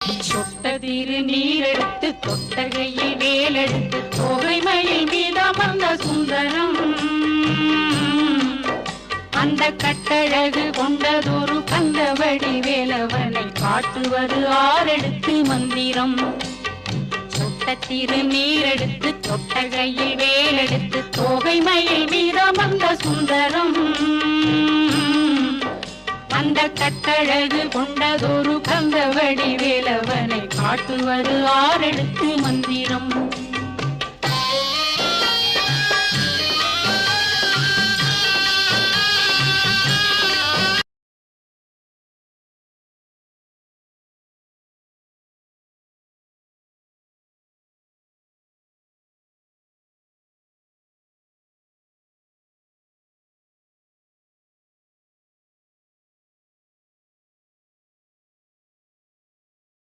சொட்ட திரு நீரெடுத்து தொட்டகையில் வேலெடுத்து தொகைமையில் மீதமர்ந்த சுந்தரம் அந்த கட்டழகு கொண்டதொரு கந்தவடி வேலவனை காட்டுவது ஆரெடுத்து மந்திரம். சொட்ட திரு நீரெடுத்து தொட்டகையில் வேலெடுத்து தொகைமையில் மீதமர்ந்த சுந்தரம் அந்த கட்டழகு கொண்டதொரு கந்தவடி வேலவனை காட்டுவது ஆரெடுத்து மந்திரம்.